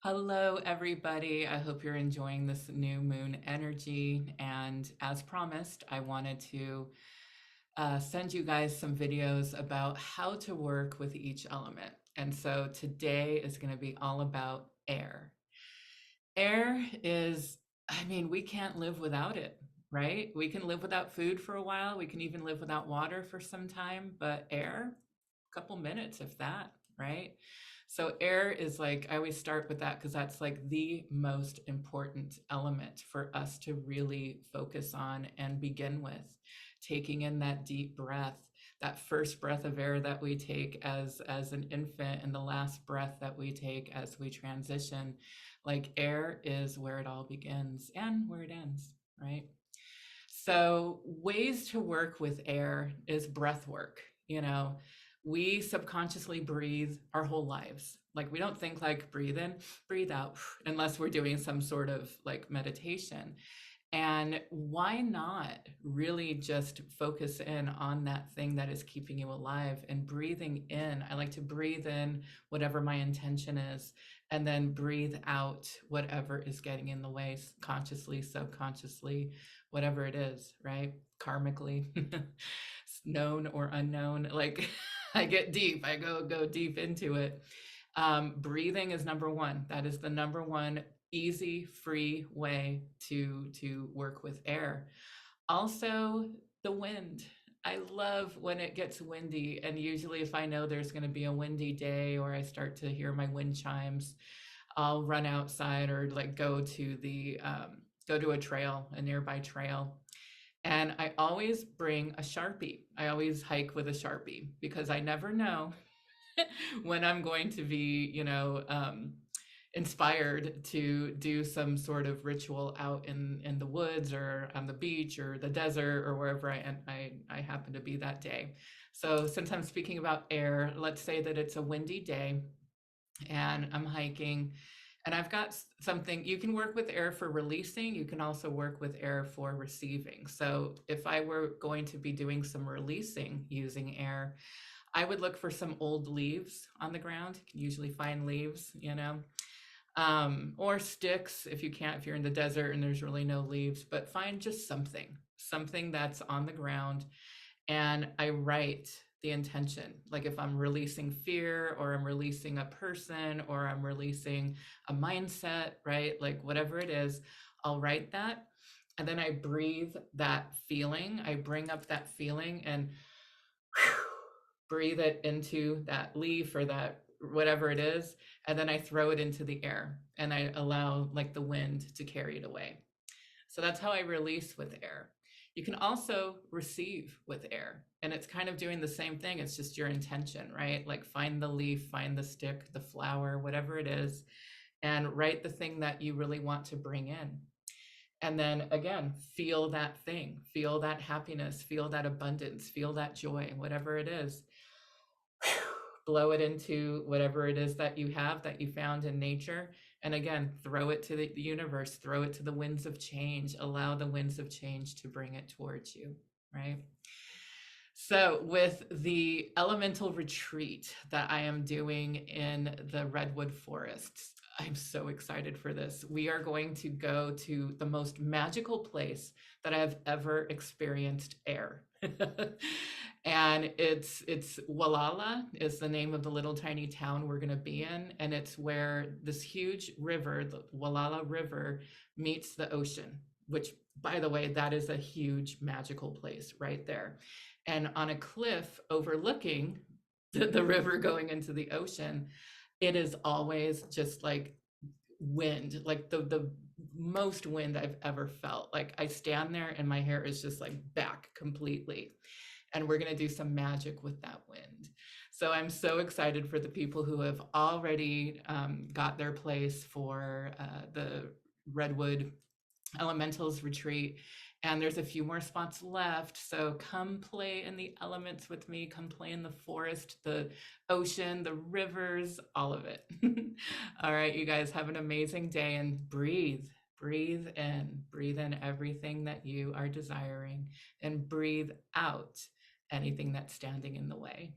Hello, everybody. I hope you're enjoying this new moon energy. And as promised, I wanted to send you guys some videos about how to work with each element. And so today is going to be all about air. Air is, we can't live without it, right? We can live without food for a while. We can even live without water for some time, but air, a couple minutes, if that, right? So air is like, I always start with that because that's like the most important element for us to really focus on and begin with. Taking in that deep breath, that first breath of air that we take as an infant, and the last breath that we take as we transition. Like air is where it all begins and where it ends, right? So ways to work with air is breath work. You know, we subconsciously breathe our whole lives. Like we don't think like breathe in, breathe out, unless we're doing some sort of like meditation. And why not really just focus in on that thing that is keeping you alive and breathing in? I like to breathe in whatever my intention is, and then breathe out whatever is getting in the way, consciously, subconsciously, whatever it is, right? Karmically, known or unknown. Like I get deep, I go deep into it. Breathing is number one. That is the number one easy, free way to work with air. Also, the wind. I love when it gets windy, and usually if I know there's going to be a windy day or I start to hear my wind chimes, I'll run outside or like go to a trail, a nearby trail. And I always bring a Sharpie. I always hike with a Sharpie because I never know when I'm going to be, inspired to do some sort of ritual out in the woods or on the beach or the desert or wherever I happen to be that day. So since I'm speaking about air, let's say that it's a windy day and I'm hiking and I've got something. You can work with air for releasing. You can also work with air for receiving. So if I were going to be doing some releasing using air, I would look for some old leaves on the ground. You can usually find leaves, or sticks if you can't, if you're in the desert and there's really no leaves, but find just something that's on the ground. And I write the intention. Like if I'm releasing fear or I'm releasing a person or I'm releasing a mindset, right? Like whatever it is, I'll write that. And then I breathe that feeling. I bring up that feeling and breathe it into that leaf or that whatever it is, and then I throw it into the air and I allow like the wind to carry it away. So that's how I release with air. You can also receive with air, and it's kind of doing the same thing. It's just your intention, right? Like find the leaf, find the stick, the flower, whatever it is, and write the thing that you really want to bring in. And then again, feel that thing, feel that happiness, feel that abundance, feel that joy, whatever it is. Blow it into whatever it is that you have that you found in nature. And again, throw it to the universe, throw it to the winds of change, allow the winds of change to bring it towards you, right? So, with the elemental retreat that I am doing in the Redwood Forests, I'm so excited for this. We are going to go to the most magical place that I have ever experienced air. And it's Walala is the name of the little tiny town we're going to be in, and it's where this huge river, the Walala River, meets the ocean, which by the way, that is a huge magical place right there. And on a cliff overlooking the river going into the ocean, it is always just like wind, like the most wind I've ever felt. Like I stand there and my hair is just like back completely. And we're going to do some magic with that wind. So I'm so excited for the people who have already got their place for the Redwood Elementals retreat. And there's a few more spots left. So come play in the elements with me. Come play in the forest, the ocean, the rivers, all of it. All right, you guys have an amazing day and breathe. Breathe in everything that you are desiring, and breathe out anything that's standing in the way.